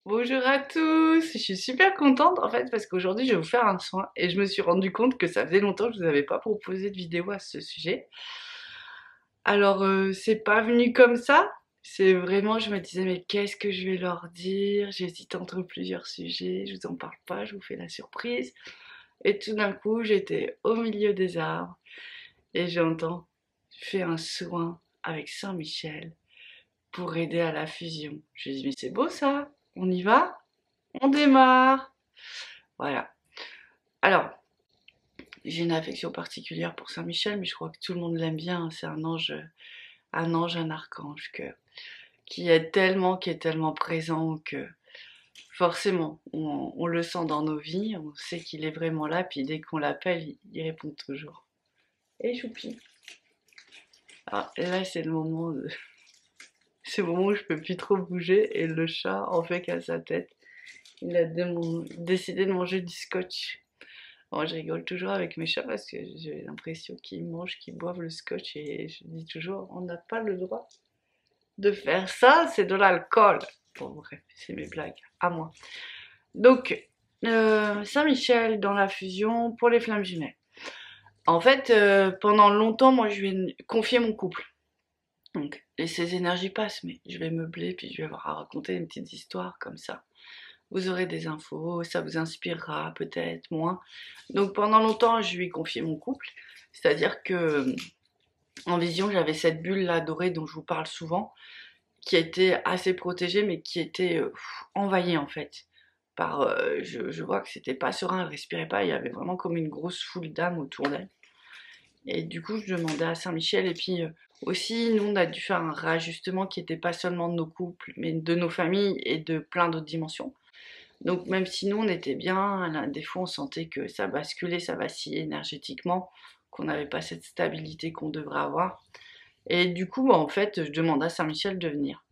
Bonjour à tous, je suis super contente en fait parce qu'aujourd'hui je vais vous faire un soin et je me suis rendu compte que ça faisait longtemps que je vous avais pas proposé de vidéo à ce sujet. Alors c'est pas venu comme ça, c'est vraiment je me disais mais qu'est-ce que je vais leur dire? J'hésite entre plusieurs sujets, je vous en parle pas, je vous fais la surprise. Et tout d'un coup j'étais au milieu des arbres et j'entends fais un soin avec Saint-Michel pour aider à la fusion. Je dis mais c'est beau ça, on y va? On démarre. Voilà. Alors, j'ai une affection particulière pour Saint-Michel, mais je crois que tout le monde l'aime bien. C'est un ange, un archange qui est tellement présent que forcément, on le sent dans nos vies. On sait qu'il est vraiment là, puis dès qu'on l'appelle, il répond toujours. Et choupi. Alors là, c'est le moment où je peux plus trop bouger et le chat en fait qu'à sa tête. Il a décidé de manger du scotch. Moi, je rigole toujours avec mes chats parce que j'ai l'impression qu'ils mangent, qu'ils boivent le scotch et je dis toujours, on n'a pas le droit de faire ça, c'est de l'alcool. Bon, bref, c'est mes blagues, à moi. Donc, Saint-Michel dans la fusion pour les flammes jumelles. En fait, pendant longtemps, moi, je lui ai confié mon couple. Donc, et ces énergies passent, mais je vais meubler, puis je vais avoir à raconter une petite histoire comme ça. Vous aurez des infos, ça vous inspirera peut-être moins. Donc pendant longtemps, je lui ai confié mon couple, c'est-à-dire que en vision, j'avais cette bulle là dorée dont je vous parle souvent, qui était assez protégée, mais qui était envahie en fait. Je vois que c'était pas serein, elle respirait pas, il y avait vraiment comme une grosse foule d'âmes autour d'elle. Et du coup, je demandais à Saint-Michel, et puis aussi, nous, on a dû faire un réajustement qui n'était pas seulement de nos couples, mais de nos familles et de plein d'autres dimensions. Donc même si nous on était bien, là, des fois on sentait que ça basculait, ça vacillait énergétiquement, qu'on n'avait pas cette stabilité qu'on devrait avoir. Et du coup, bah, en fait, je demande à Saint-Michel de venir.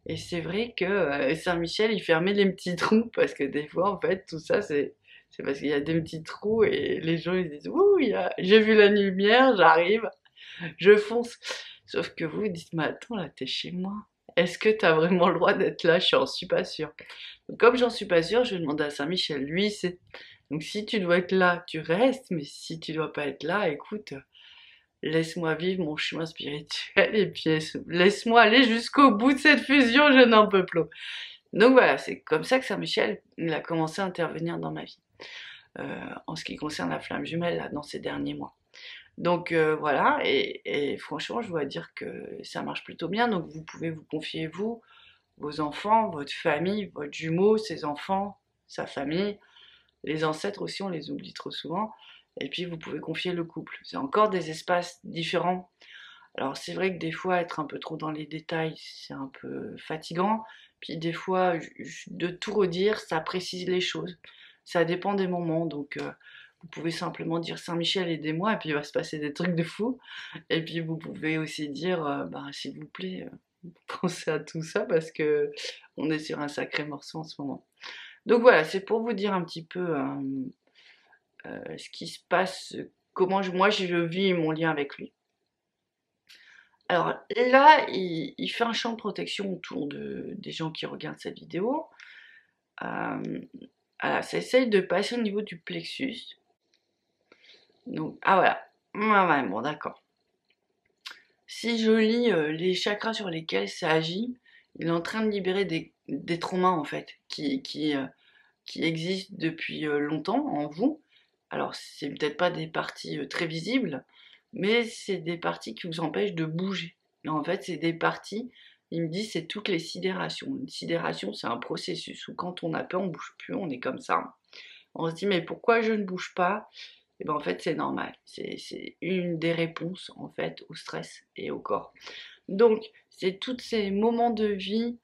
Et c'est vrai que Saint-Michel, il fermait les petits trous, parce que des fois, en fait, tout ça, c'est parce qu'il y a des petits trous et les gens ils disent ouh, j'ai vu la lumière, j'arrive, je fonce. Sauf que vous dites mais attends là t'es chez moi. Est-ce que t'as vraiment le droit d'être là? Je n'en suis pas sûre. Donc, comme j'en suis pas sûre, je vais demander à Saint-Michel. Lui, c'est. Donc si tu dois être là, tu restes, mais si tu dois pas être là, écoute, laisse-moi vivre mon chemin spirituel et puis laisse-moi aller jusqu'au bout de cette fusion, je n'en peux plus. Donc voilà, c'est comme ça que Saint-Michel il a commencé à intervenir dans ma vie, en ce qui concerne la flamme jumelle là, dans ces derniers mois. Donc voilà, et franchement, je dois dire que ça marche plutôt bien. Donc vous pouvez vous confier vous, vos enfants, votre famille, votre jumeau, ses enfants, sa famille, les ancêtres aussi, on les oublie trop souvent. Et puis vous pouvez confier le couple. C'est encore des espaces différents. Alors c'est vrai que des fois être un peu trop dans les détails, c'est un peu fatigant. Puis des fois, de tout redire, ça précise les choses. Ça dépend des moments. Donc vous pouvez simplement dire Saint-Michel, aidez-moi, et puis il va se passer des trucs de fou. Et puis vous pouvez aussi dire, bah, s'il vous plaît, pensez à tout ça parce que on est sur un sacré morceau en ce moment. Donc voilà, c'est pour vous dire un petit peu ce qui se passe, comment moi je vis mon lien avec lui. Alors là, il fait un champ de protection autour des gens qui regardent cette vidéo. Voilà, ça essaye de passer au niveau du plexus. Donc, ah voilà. Ah ouais, bon, d'accord. Si je lis les chakras sur lesquels ça agit, il est en train de libérer des traumas en fait, qui existent depuis longtemps en vous. Alors, c'est peut-être pas des parties très visibles, mais c'est des parties qui vous empêchent de bouger. Et en fait, c'est des parties, il me dit, c'est toutes les sidérations. Une sidération, c'est un processus où quand on a peur, on bouge plus, on est comme ça. On se dit, mais pourquoi je ne bouge pas? Et ben en fait, c'est normal. C'est une des réponses, en fait, au stress et au corps. Donc, c'est tous ces moments de vie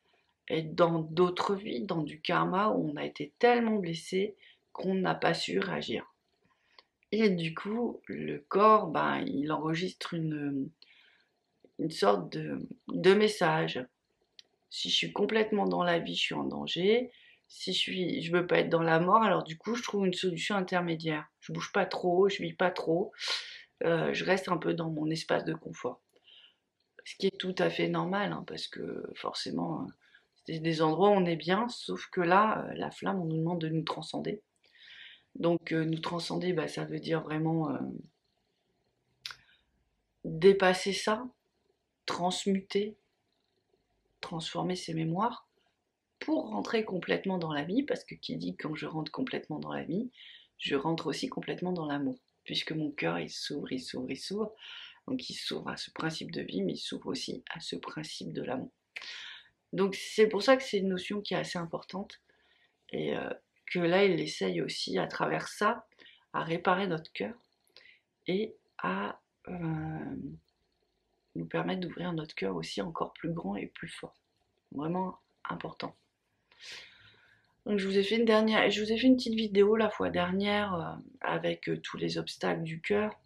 et dans d'autres vies, dans du karma, où on a été tellement blessé qu'on n'a pas su réagir. Et du coup, le corps, ben, il enregistre une sorte de message. Si je suis complètement dans la vie, je suis en danger. Si je veux pas être dans la mort, alors du coup, je trouve une solution intermédiaire. Je bouge pas trop, je vis pas trop, je reste un peu dans mon espace de confort. Ce qui est tout à fait normal, hein, parce que forcément, C'est des endroits où on est bien, sauf que là, la flamme, on nous demande de nous transcender. Donc nous transcender, bah, ça veut dire vraiment dépasser ça, transmuter, transformer ses mémoires pour rentrer complètement dans la vie, parce que qui dit quand je rentre complètement dans la vie, je rentre aussi complètement dans l'amour, puisque mon cœur il s'ouvre, il s'ouvre, il s'ouvre, donc il s'ouvre à ce principe de vie, mais il s'ouvre aussi à ce principe de l'amour. Donc c'est pour ça que c'est une notion qui est assez importante, et que là il essaye aussi à travers ça à réparer notre cœur et à nous permettre d'ouvrir notre cœur aussi encore plus grand et plus fort. Vraiment important. Donc je vous ai fait une petite vidéo la fois dernière avec tous les obstacles du cœur,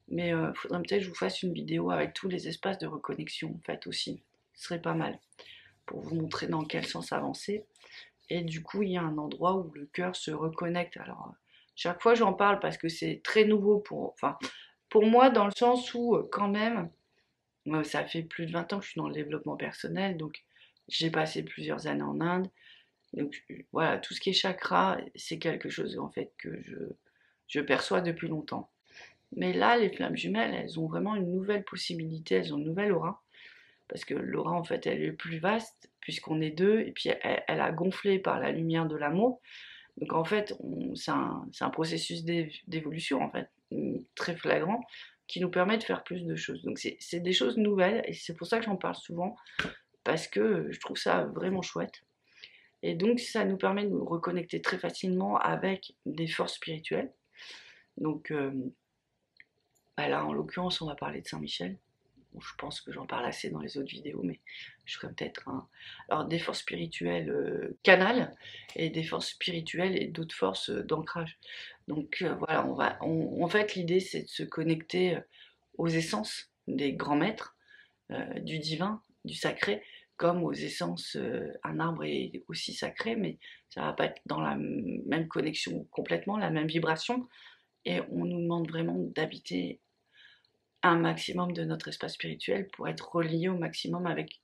mais il faudrait peut-être que je vous fasse une vidéo avec tous les espaces de reconnexion en fait aussi. Ce serait pas mal pour vous montrer dans quel sens avancer. Et du coup, il y a un endroit où le cœur se reconnecte. Alors chaque fois j'en parle parce que c'est très nouveau pour moi dans le sens où quand même ça fait plus de 20 ans que je suis dans le développement personnel, donc j'ai passé plusieurs années en Inde. Donc voilà, tout ce qui est chakra, c'est quelque chose en fait que je perçois depuis longtemps. Mais là, les flammes jumelles, elles ont vraiment une nouvelle possibilité, elles ont une nouvelle aura. Parce que l'aura, en fait, elle est plus vaste, puisqu'on est deux, et puis elle a gonflé par la lumière de l'amour. Donc en fait, c'est un processus d'évolution, en fait, très flagrant, qui nous permet de faire plus de choses. Donc c'est des choses nouvelles, et c'est pour ça que j'en parle souvent, parce que je trouve ça vraiment chouette. Et donc ça nous permet de nous reconnecter très facilement avec des forces spirituelles. Donc bah là, en l'occurrence, on va parler de Saint-Michel. Bon, je pense que j'en parle assez dans les autres vidéos, mais je ferai peut-être un... Alors des forces spirituelles canales, et des forces spirituelles et d'autres forces d'ancrage. Donc voilà, en fait, l'idée, c'est de se connecter aux essences des grands maîtres, du divin, du sacré, comme aux essences, un arbre est aussi sacré, mais ça va pas être dans la même connexion complètement, la même vibration, et on nous demande vraiment d'habiter un maximum de notre espace spirituel pour être relié au maximum avec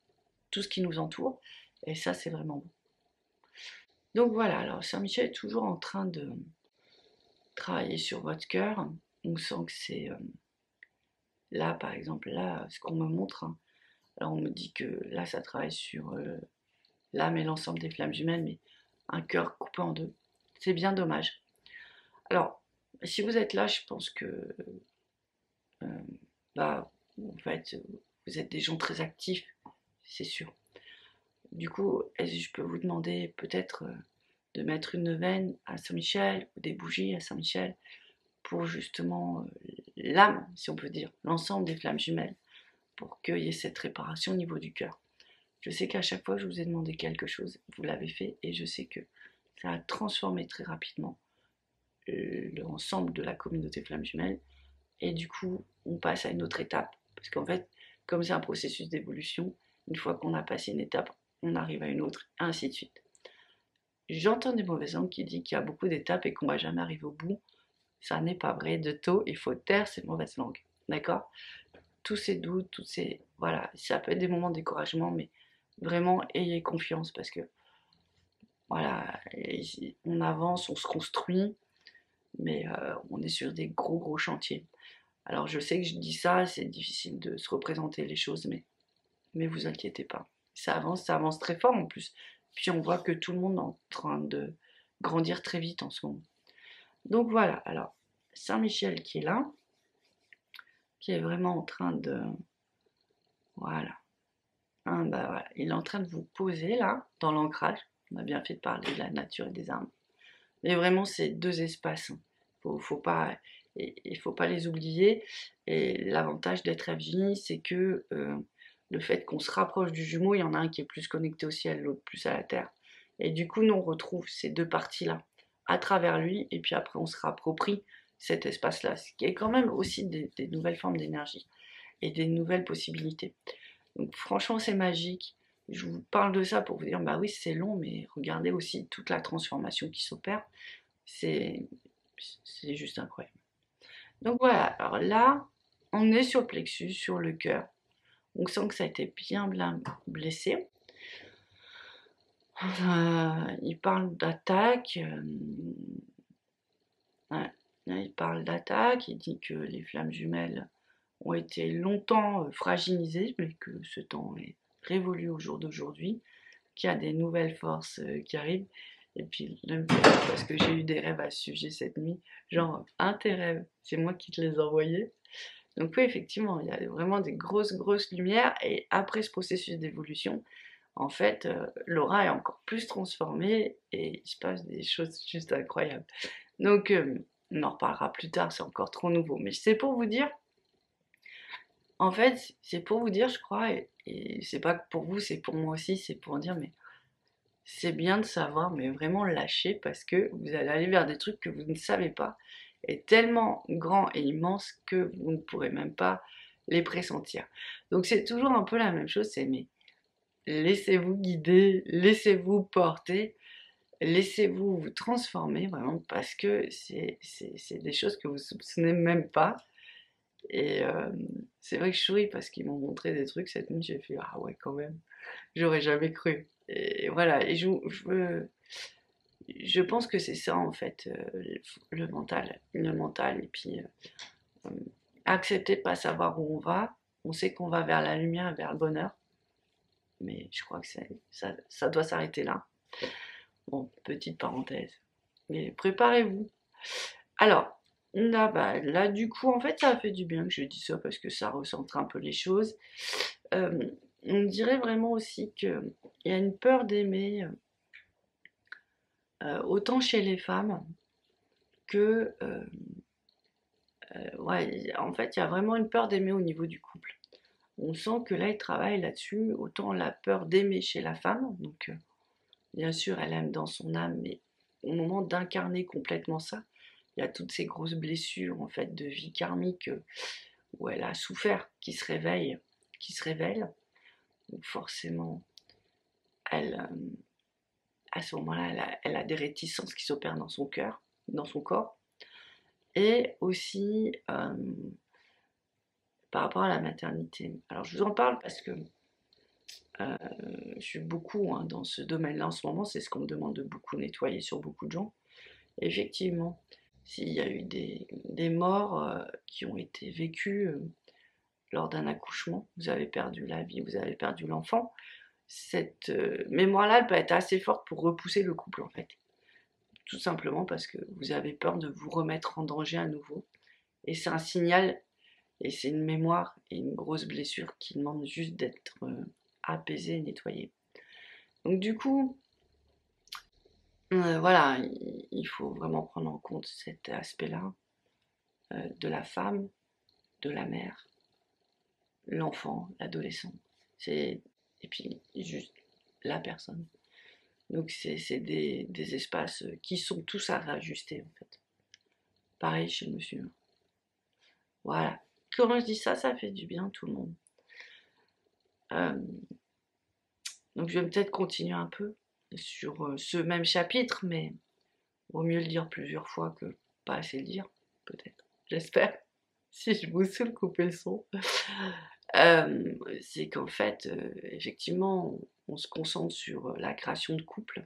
tout ce qui nous entoure, et ça c'est vraiment bon. Donc voilà, alors Saint-Michel est toujours en train de travailler sur votre cœur, on sent que c'est... là par exemple, là, ce qu'on me montre, hein, alors on me dit que là ça travaille sur l'âme et l'ensemble des flammes jumelles, mais un cœur coupé en deux. C'est bien dommage. Alors, si vous êtes là, je pense que bah, en fait, vous êtes des gens très actifs, c'est sûr. Du coup, est-ce que je peux vous demander peut-être de mettre une neuvaine à Saint-Michel, ou des bougies à Saint-Michel, pour justement l'âme, si on peut dire, l'ensemble des flammes jumelles, pour qu'il y ait cette réparation au niveau du cœur. Je sais qu'à chaque fois que je vous ai demandé quelque chose, vous l'avez fait, et je sais que ça a transformé très rapidement l'ensemble de la communauté flammes jumelles, et du coup, on passe à une autre étape, parce qu'en fait, comme c'est un processus d'évolution, une fois qu'on a passé une étape, on arrive à une autre, et ainsi de suite. J'entends des mauvaises langues qui disent qu'il y a beaucoup d'étapes et qu'on va jamais arriver au bout. Ça n'est pas vrai de tout, il faut taire ces mauvaises langues, d'accord? Tous ces doutes, tous ces... Voilà, ça peut être des moments de découragement, mais vraiment, ayez confiance, parce que, voilà, on avance, on se construit, mais on est sur des gros chantiers. Alors je sais que je dis ça, c'est difficile de se représenter les choses, mais vous inquiétez pas. Ça avance très fort en plus. Puis on voit que tout le monde est en train de grandir très vite en ce moment. Donc voilà, alors Saint-Michel qui est là, qui est vraiment en train de... Voilà. Hein, bah voilà. Il est en train de vous poser là, dans l'ancrage. On a bien fait de parler de la nature et des arbres. Mais vraiment, c'est deux espaces. Faut pas, il faut pas les oublier. Et l'avantage d'être FJ, c'est que le fait qu'on se rapproche du jumeau, il y en a un qui est plus connecté au ciel, l'autre plus à la terre. Et du coup, nous, on retrouve ces deux parties-là à travers lui, et puis après, on se réapproprie cet espace-là, ce qui est quand même aussi des nouvelles formes d'énergie et des nouvelles possibilités. Donc franchement, c'est magique. Je vous parle de ça pour vous dire, bah oui, c'est long, mais regardez aussi toute la transformation qui s'opère. C'est juste incroyable. Donc voilà, alors là, on est sur le plexus, sur le cœur. On sent que ça a été bien blessé. Il parle d'attaque. Ouais, il parle d'attaque. Il dit que les flammes jumelles ont été longtemps fragilisées, mais que ce temps est révolu au jour d'aujourd'hui, qu'il y a des nouvelles forces qui arrivent. Et puis, là, parce que j'ai eu des rêves à ce sujet cette nuit, genre, un tes rêves, c'est moi qui te les envoyais. Donc oui, effectivement, il y a vraiment des grosses lumières, et après ce processus d'évolution, en fait, l'aura est encore plus transformée, et il se passe des choses juste incroyables. Donc, on en reparlera plus tard, c'est encore trop nouveau. Mais c'est pour vous dire, en fait, c'est pour vous dire, je crois, et c'est pas que pour vous, c'est pour moi aussi, c'est pour dire, mais c'est bien de savoir, mais vraiment lâcher, parce que vous allez aller vers des trucs que vous ne savez pas, et tellement grands et immenses que vous ne pourrez même pas les pressentir. Donc c'est toujours un peu la même chose, c'est mais laissez-vous guider, laissez-vous porter, laissez-vous vous transformer vraiment, parce que c'est des choses que vous soupçonnez même pas. Et c'est vrai que je souris parce qu'ils m'ont montré des trucs cette nuit, j'ai fait ah ouais quand même, j'aurais jamais cru. Et voilà, et je pense que c'est ça en fait, le mental, et puis accepter de pas savoir où on va. On sait qu'on va vers la lumière, vers le bonheur, mais je crois que ça doit s'arrêter là. Bon, petite parenthèse, mais préparez-vous. Alors, là, là, du coup, en fait, ça a fait du bien que je dise ça parce que ça recentre un peu les choses. Euh, on dirait vraiment aussi qu'il y a une peur d'aimer, autant chez les femmes que... ouais, en fait, il y a vraiment une peur d'aimer au niveau du couple. On sent que là, il travaille là-dessus, autant la peur d'aimer chez la femme, donc bien sûr, elle aime dans son âme, mais au moment d'incarner complètement ça, il y a toutes ces grosses blessures en fait de vie karmique où elle a souffert qui se réveillent, qui se révèlent. Donc forcément, elle, à ce moment-là, elle a des réticences qui s'opèrent dans son cœur, dans son corps, et aussi par rapport à la maternité. Alors je vous en parle parce que je suis beaucoup dans ce domaine-là en ce moment, c'est ce qu'on me demande de beaucoup nettoyer sur beaucoup de gens. Et effectivement, s'il y a eu des morts qui ont été vécues lors d'un accouchement, vous avez perdu la vie, vous avez perdu l'enfant, cette mémoire-là, elle peut être assez forte pour repousser le couple en fait. Tout simplement parce que vous avez peur de vous remettre en danger à nouveau. Et c'est un signal, et c'est une mémoire et une grosse blessure qui demande juste d'être apaisée et nettoyée. Donc du coup, voilà, il faut vraiment prendre en compte cet aspect-là de la femme, de la mère, l'enfant, l'adolescent. Et puis juste la personne. Donc c'est des espaces qui sont tous à réajuster en fait. Pareil chez le monsieur. Voilà. Quand je dis ça, ça fait du bien à tout le monde. Euh, donc je vais peut-être continuer un peu sur ce même chapitre, mais vaut mieux le dire plusieurs fois que pas assez le dire, peut-être. J'espère. Si je vous saoule, coupez le son. C'est qu'en fait, effectivement, on se concentre sur la création de couple,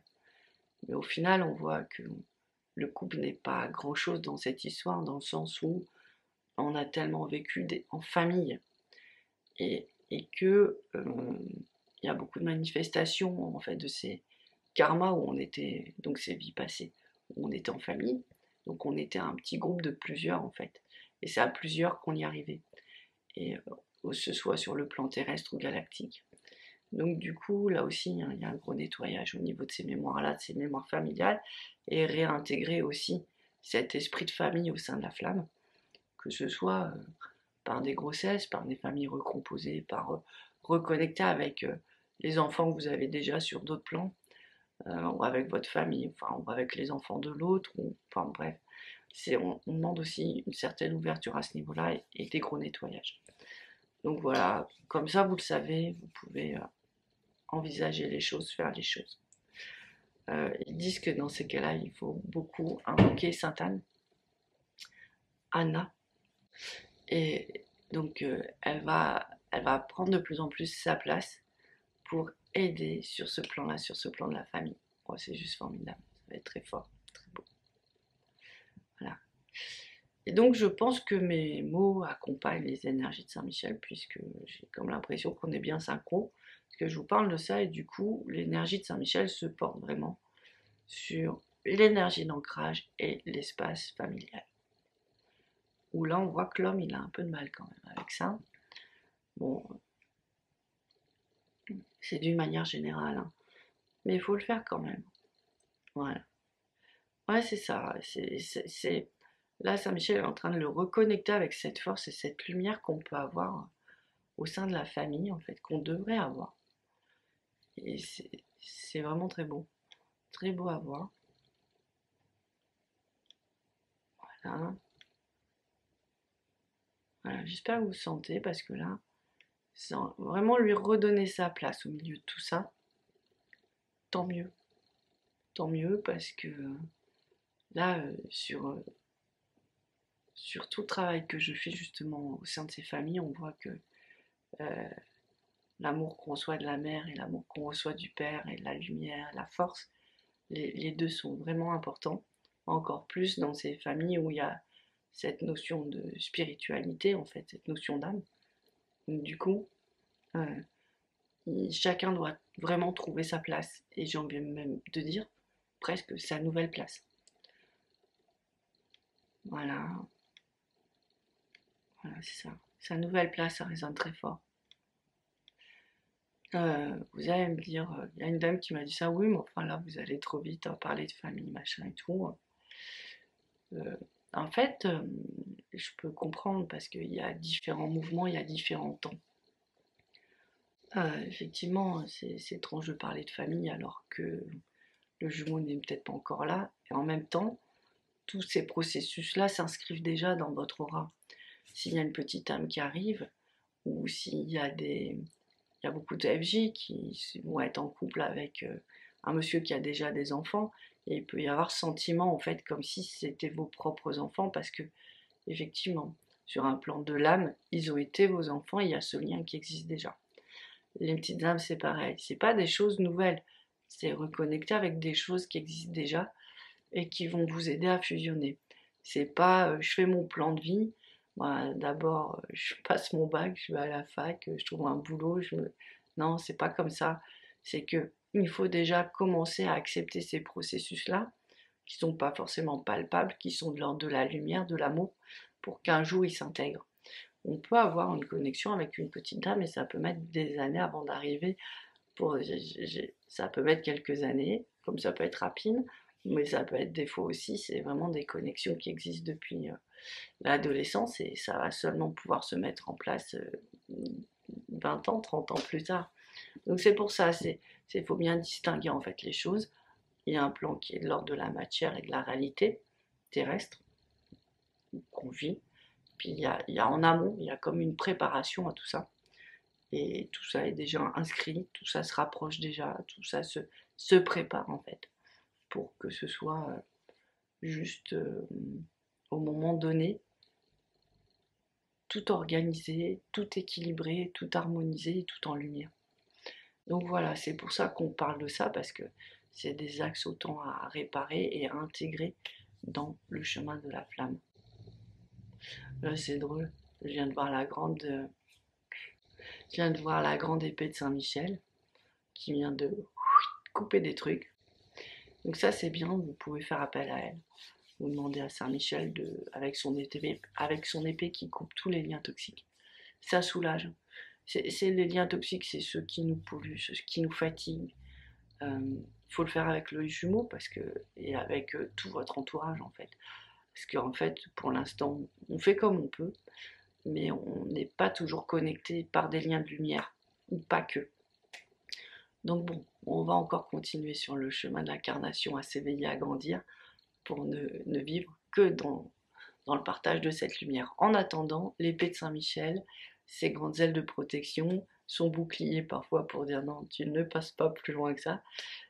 mais au final, on voit que le couple n'est pas grand-chose dans cette histoire, dans le sens où on a tellement vécu en famille, et que il y a beaucoup de manifestations en fait de ces karmas où on était, donc ces vies passées, où on était en famille, donc on était un petit groupe de plusieurs en fait, et c'est à plusieurs qu'on y arrivait, et que ce soit sur le plan terrestre ou galactique. Donc du coup, là aussi, il y a un gros nettoyage au niveau de ces mémoires-là, de ces mémoires familiales, et réintégrer aussi cet esprit de famille au sein de la flamme, que ce soit par des grossesses, par des familles recomposées, par reconnecter avec les enfants que vous avez déjà sur d'autres plans, ou avec votre famille, enfin, ou avec les enfants de l'autre, enfin bref. On demande aussi une certaine ouverture à ce niveau-là, et des gros nettoyages. Donc voilà, comme ça vous le savez, vous pouvez envisager les choses, faire les choses. Ils disent que dans ces cas-là, il faut beaucoup invoquer Sainte Anne, Anna, et donc elle va prendre de plus en plus sa place pour aider sur ce plan-là, sur ce plan de la famille. Oh, c'est juste formidable, ça va être très fort, très beau. Voilà. Et donc je pense que mes mots accompagnent les énergies de Saint-Michel, puisque j'ai comme l'impression qu'on est bien synchro, parce que je vous parle de ça, et du coup l'énergie de Saint-Michel se porte vraiment sur l'énergie d'ancrage et l'espace familial. Où là on voit que l'homme il a un peu de mal quand même avec ça. Bon, c'est d'une manière générale, hein. Mais il faut le faire quand même. Voilà. Ouais, c'est ça. Là, Saint-Michel est en train de le reconnecter avec cette force et cette lumière qu'on peut avoir au sein de la famille, en fait, qu'on devrait avoir. Et c'est vraiment très beau à voir. Voilà. Voilà, j'espère que vous sentez, parce que là, sans vraiment lui redonner sa place au milieu de tout ça, tant mieux. Tant mieux, parce que là, sur tout le travail que je fais justement au sein de ces familles, on voit que euh, l'amour qu'on reçoit de la mère et l'amour qu'on reçoit du père et la lumière, la force, les deux sont vraiment importants. Encore plus dans ces familles où il y a cette notion de spiritualité, en fait, cette notion d'âme. Donc, du coup, euh, chacun doit vraiment trouver sa place. Et j'ai envie même de dire presque sa nouvelle place. Voilà, voilà, c'est ça. Sa nouvelle place, ça résonne très fort. Vous allez me dire, il y a une dame qui m'a dit ça, oui, mais enfin là, vous allez trop vite à parler de famille, machin et tout. Euh, En fait, je peux comprendre parce qu'il y a différents mouvements, il y a différents temps. Effectivement, c'est étrange de parler de famille alors que le jumeau n'est peut-être pas encore là. Et en même temps, tous ces processus-là s'inscrivent déjà dans votre aura. S'il y a une petite âme qui arrive, ou s'il y a il y a beaucoup de FJ qui vont être en couple avec un monsieur qui a déjà des enfants, et il peut y avoir ce sentiment en fait comme si c'était vos propres enfants, parce que effectivement, sur un plan de l'âme, ils ont été vos enfants, et il y a ce lien qui existe déjà. Les petites âmes, c'est pareil, c'est pas des choses nouvelles, c'est reconnecter avec des choses qui existent déjà et qui vont vous aider à fusionner. C'est pas je fais mon plan de vie, d'abord je passe mon bac, je vais à la fac, je trouve un boulot, non, c'est pas comme ça. C'est que il faut déjà commencer à accepter ces processus-là, qui sont pas forcément palpables, qui sont de l'ordre de la lumière, de l'amour, pour qu'un jour ils s'intègrent. On peut avoir une connexion avec une petite dame et ça peut mettre des années avant d'arriver. Ça peut mettre quelques années, comme ça peut être rapide, mais ça peut être des fois aussi, c'est vraiment des connexions qui existent depuis l'adolescence et ça va seulement pouvoir se mettre en place 20 ans, 30 ans plus tard. Donc c'est pour ça, faut bien distinguer en fait les choses. Il y a un plan qui est de l'ordre de la matière et de la réalité terrestre qu'on vit. Puis il y a en amont, il y a comme une préparation à tout ça. Et tout ça est déjà inscrit, tout ça se rapproche déjà, tout ça se prépare en fait, pour que ce soit juste au moment donné, tout organisé, tout équilibré, tout harmonisé, tout en lumière. Donc voilà, c'est pour ça qu'on parle de ça, parce que c'est des axes autant à réparer et à intégrer dans le chemin de la flamme. Là c'est drôle, je viens de voir je viens de voir la grande épée de Saint-Michel qui vient de couper des trucs. Donc ça c'est bien, vous pouvez faire appel à elle. Vous demandez à Saint-Michel avec son épée qui coupe tous les liens toxiques. Ça soulage. C'est les liens toxiques, c'est ceux qui nous polluent, ceux qui nous fatiguent. Il faut le faire avec le jumeau et avec tout votre entourage en fait. Parce qu'en fait, pour l'instant, on fait comme on peut, mais on n'est pas toujours connecté par des liens de lumière, ou pas que. Donc bon, on va encore continuer sur le chemin de l'incarnation, à s'éveiller, à grandir, pour ne vivre que dans le partage de cette lumière. En attendant, l'épée de Saint-Michel, ses grandes ailes de protection, son bouclier parfois pour dire non, tu ne passes pas plus loin que ça.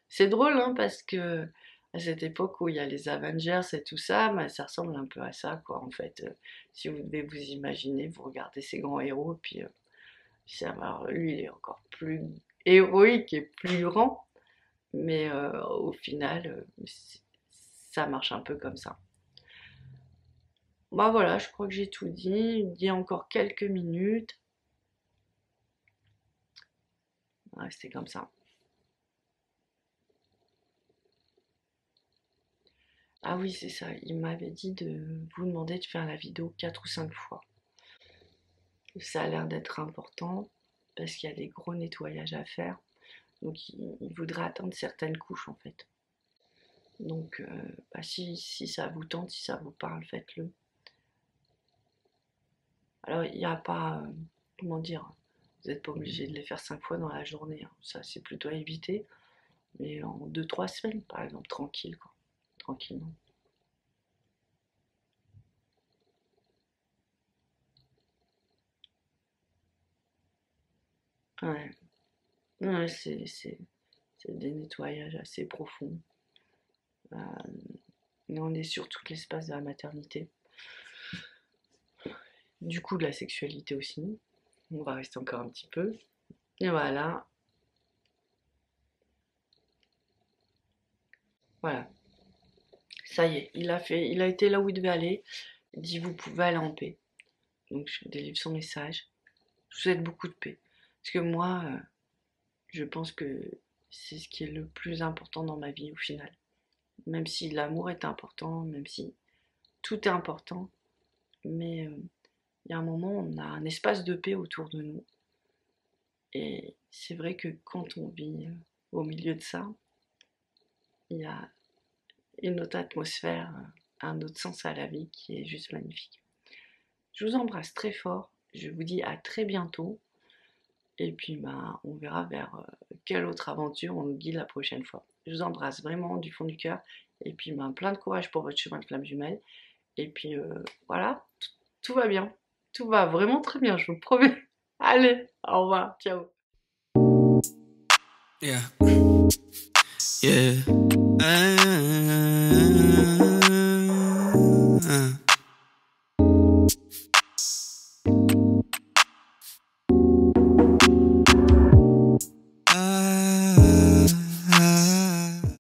C'est drôle hein, parce que à cette époque où il y a les Avengers et tout ça, bah, ça ressemble un peu à ça quoi en fait. Si vous devez vous imaginer, vous regardez ces grands héros, puis lui il est encore plus héroïque et plus grand, mais au final, ça marche un peu comme ça. Bah voilà, je crois que j'ai tout dit. Il y a encore quelques minutes. On va rester comme ça. Ah oui, c'est ça. Il m'avait dit de vous demander de faire la vidéo 4 ou 5 fois. Ça a l'air d'être important parce qu'il y a des gros nettoyages à faire. Donc il voudrait atteindre certaines couches en fait. Donc bah, si ça vous tente, si ça vous parle, faites-le. Alors il n'y a pas, comment dire, vous n'êtes pas obligé de les faire 5 fois dans la journée, hein. Ça c'est plutôt à éviter. Mais en 2-3 semaines par exemple, tranquille quoi. Tranquillement. Ouais, ouais c'est des nettoyages assez profonds. Mais on est sur tout l'espace de la maternité. Du coup de la sexualité aussi. On va rester encore un petit peu. Et voilà, voilà. Ça y est, il a été là où il devait aller. Il dit vous pouvez aller en paix. Donc je délivre son message. Je vous souhaite beaucoup de paix. Parce que moi, je pense que c'est ce qui est le plus important dans ma vie au final. Même si l'amour est important, même si tout est important, mais il y a un moment, on a un espace de paix autour de nous. Et c'est vrai que quand on vit au milieu de ça, il y a une autre atmosphère, un autre sens à la vie qui est juste magnifique. Je vous embrasse très fort, je vous dis à très bientôt, et puis ben, on verra vers quelle autre aventure on nous guide la prochaine fois. Je vous embrasse vraiment du fond du cœur, et puis ben, plein de courage pour votre chemin de flamme jumelle, et puis voilà, tout va bien, tout va vraiment très bien, je vous promets. Allez, au revoir, ciao. Yeah. Yeah.